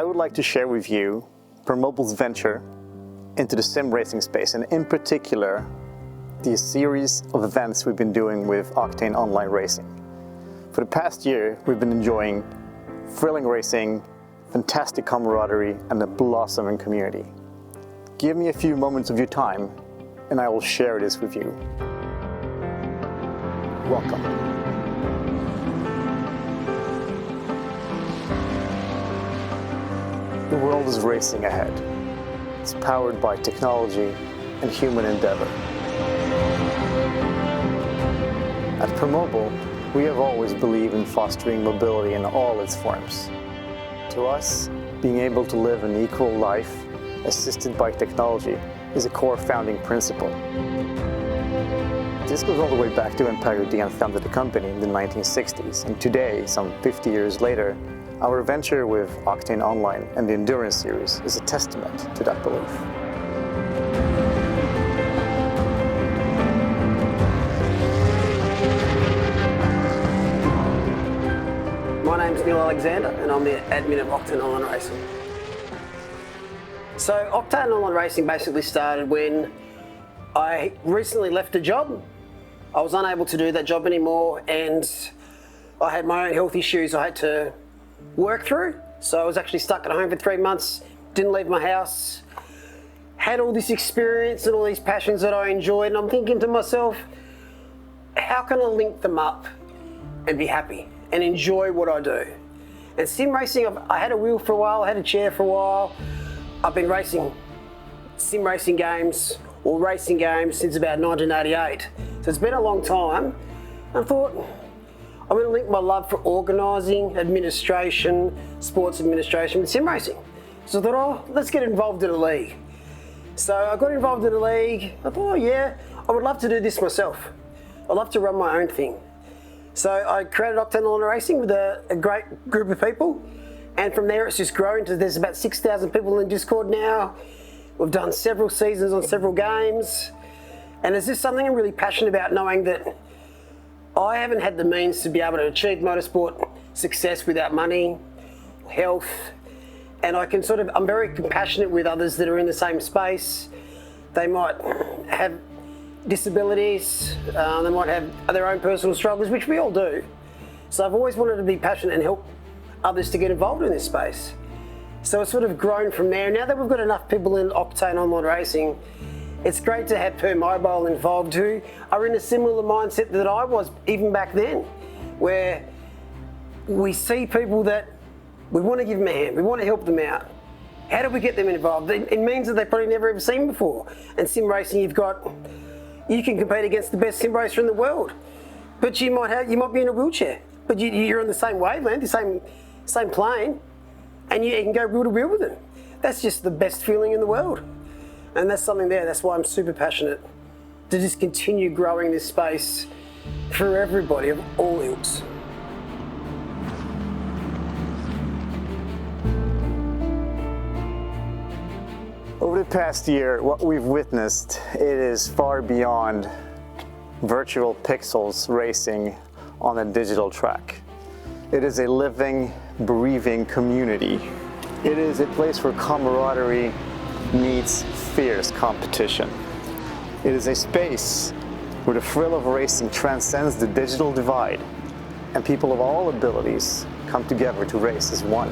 I would like to share with you Permobil's venture into the sim racing space, and in particular, the series of events we've been doing with Octane online racing. For the past year, we've been enjoying thrilling racing, fantastic camaraderie, and a blossoming community. Give me a few moments of your time, and I will share this with you. Welcome. The world is racing ahead. It's powered by technology and human endeavor. At Permobil, we have always believed in fostering mobility in all its forms. To us, being able to live an equal life, assisted by technology, is a core founding principle. This goes all the way back to when Perry Dean founded the company in the 1960s, and today, some 50 years later, our venture with Octane Online and the Endurance Series is a testament to that belief. My name's Neil Alexander and I'm the admin of Octane Online Racing. So Octane Online Racing basically started when I recently left a job. I was unable to do that job anymore and I had my own health issues I had to work through. So I was actually stuck at home for 3 months, didn't leave my house, had all this experience and all these passions that I enjoyed, and I'm thinking to myself, how can I link them up and be happy and enjoy what I do? And sim racing, I had a wheel for a while, I had a chair for a while. I've been racing sim racing games or racing games since about 1988. So it's been a long time. I thought, I'm going to link my love for organising, administration, sports administration with sim racing. So I thought, oh, let's get involved in a league. So I got involved in a league. I thought, oh yeah, I would love to do this myself. I'd love to run my own thing. So I created Octane Online Racing with a great group of people. And from there it's just grown to, there's about 6,000 people in Discord now. We've done several seasons on several games. And it's just something I'm really passionate about, knowing that I haven't had the means to be able to achieve motorsport success without money, health, and I'm very compassionate with others that are in the same space. They might have disabilities, they might have their own personal struggles, which we all do. So I've always wanted to be passionate and help others to get involved in this space. So it's sort of grown from there. Now that we've got enough people in Octane Online Racing, it's great to have Permobil involved who are in a similar mindset that I was even back then, where we see people that we want to give them a hand, we want to help them out. How do we get them involved? It means that they've probably never ever seen before. And sim racing, you can compete against the best sim racer in the world, but you might be in a wheelchair, but you're on the same wavelength, the same plane, and you can go wheel to wheel with them. That's just the best feeling in the world. And that's something there, that's why I'm super passionate to just continue growing this space for everybody of all ilks. Over the past year, what we've witnessed, it is far beyond virtual pixels racing on a digital track. It is a living, breathing community. It is a place where camaraderie meets fierce competition. It is a space where the thrill of racing transcends the digital divide, and people of all abilities come together to race as one.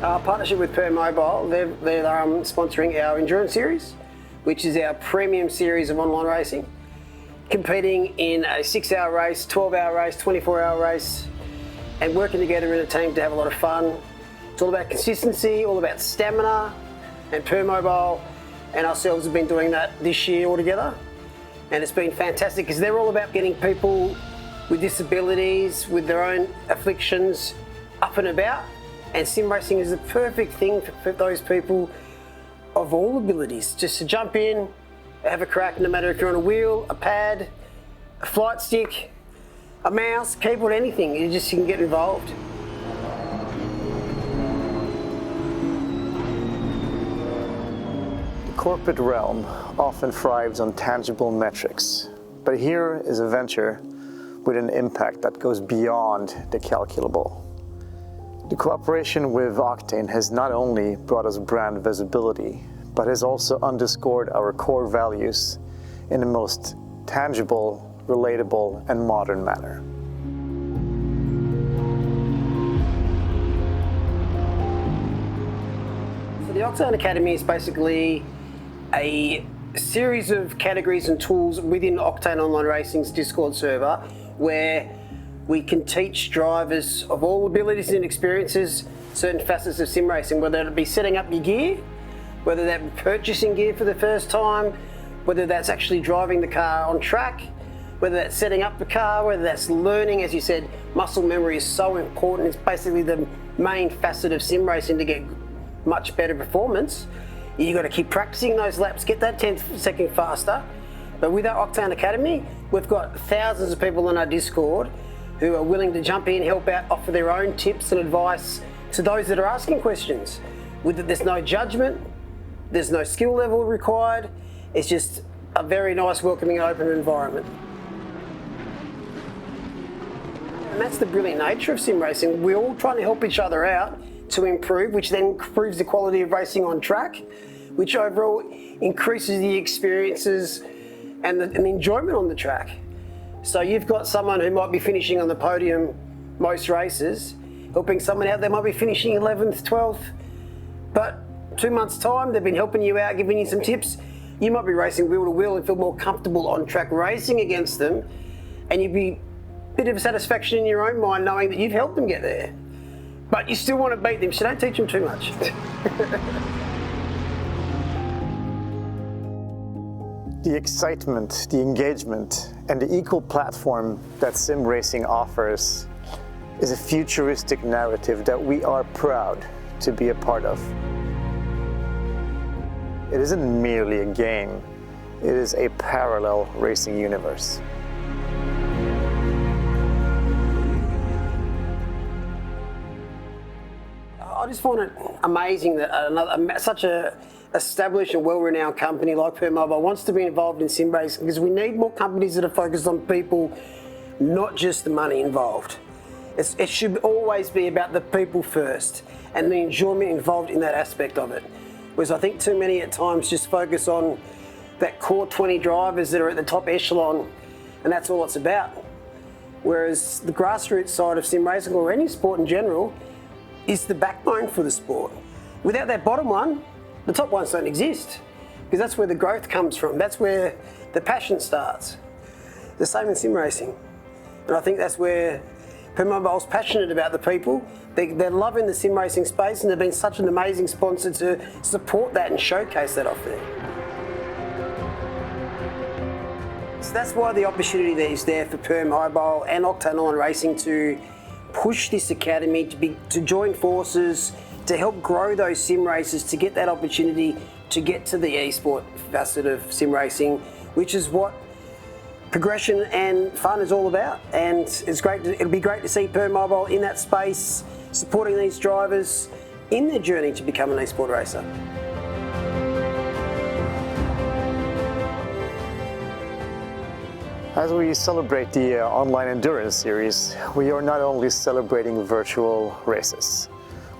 Our partnership with Permobil, they're sponsoring our Endurance Series, which is our premium series of online racing, competing in a 6-hour race, 12-hour race, 24-hour race, and working together in a team to have a lot of fun. It's all about consistency, all about stamina, and Permobil and ourselves have been doing that this year altogether. And it's been fantastic because they're all about getting people with disabilities, with their own afflictions, up and about. And sim racing is the perfect thing for those people of all abilities, just to jump in, have a crack, no matter if you're on a wheel, a pad, a flight stick, a mouse, keyboard, anything, you can get involved. corporate realm often thrives on tangible metrics, but here is a venture with an impact that goes beyond the calculable. The cooperation with Octane has not only brought us brand visibility, but has also underscored our core values in the most tangible, relatable, and modern manner. So the Octane Academy is basically a series of categories and tools within Octane Online Racing's Discord server where we can teach drivers of all abilities and experiences certain facets of sim racing, whether it be setting up your gear, whether that be purchasing gear for the first time, whether that's actually driving the car on track, whether that's setting up the car, whether that's learning. As you said, muscle memory is so important. It's basically the main facet of sim racing to get much better performance. You've got to keep practicing those laps, get that 10th second faster. But with our Octane Academy, we've got thousands of people on our Discord who are willing to jump in, help out, offer their own tips and advice to those that are asking questions. There's no judgment, there's no skill level required. It's just a very nice, welcoming, open environment. And that's the brilliant nature of sim racing. We're all trying to help each other out to improve, which then improves the quality of racing on track, which overall increases the experiences and the enjoyment on the track. So you've got someone who might be finishing on the podium most races, helping someone out, they might be finishing 11th, 12th, but 2 months' time, they've been helping you out, giving you some tips. You might be racing wheel to wheel and feel more comfortable on track racing against them, and you'd be a bit of satisfaction in your own mind knowing that you've helped them get there. But you still want to beat them, so don't teach them too much. The excitement, the engagement, and the equal platform that sim racing offers is a futuristic narrative that we are proud to be a part of. It isn't merely a game, it is a parallel racing universe. I just find it amazing that such a established and well-renowned company like Permobil wants to be involved in sim racing, because we need more companies that are focused on people, not just the money involved. It should always be about the people first and the enjoyment involved in that aspect of it. Whereas I think too many at times just focus on that core 20 drivers that are at the top echelon, and that's all it's about. Whereas the grassroots side of sim racing, or any sport in general, is the backbone for the sport. Without that bottom one, the top ones don't exist, because that's where the growth comes from. That's where the passion starts. The same in sim racing. And I think that's where Permobil's passionate about the people. They're loving the sim racing space, and they've been such an amazing sponsor to support that and showcase that off there. So that's why the opportunity that is there for Permobil and Octane Online Racing to push this academy, to join forces, to help grow those sim races, to get that opportunity to get to the esport facet of sim racing, which is what progression and fun is all about. And it's great. It'll be great to see Permobil in that space, supporting these drivers in their journey to become an esport racer. As we celebrate the online endurance series, we are not only celebrating virtual races,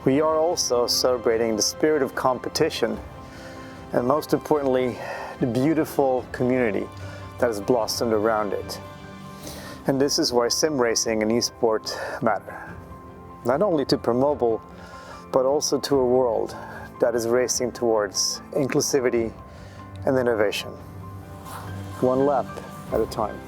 we are also celebrating the spirit of competition, and most importantly, the beautiful community that has blossomed around it. And this is why sim racing and esport matter, not only to Permobil, but also to a world that is racing towards inclusivity and innovation, one lap at a time.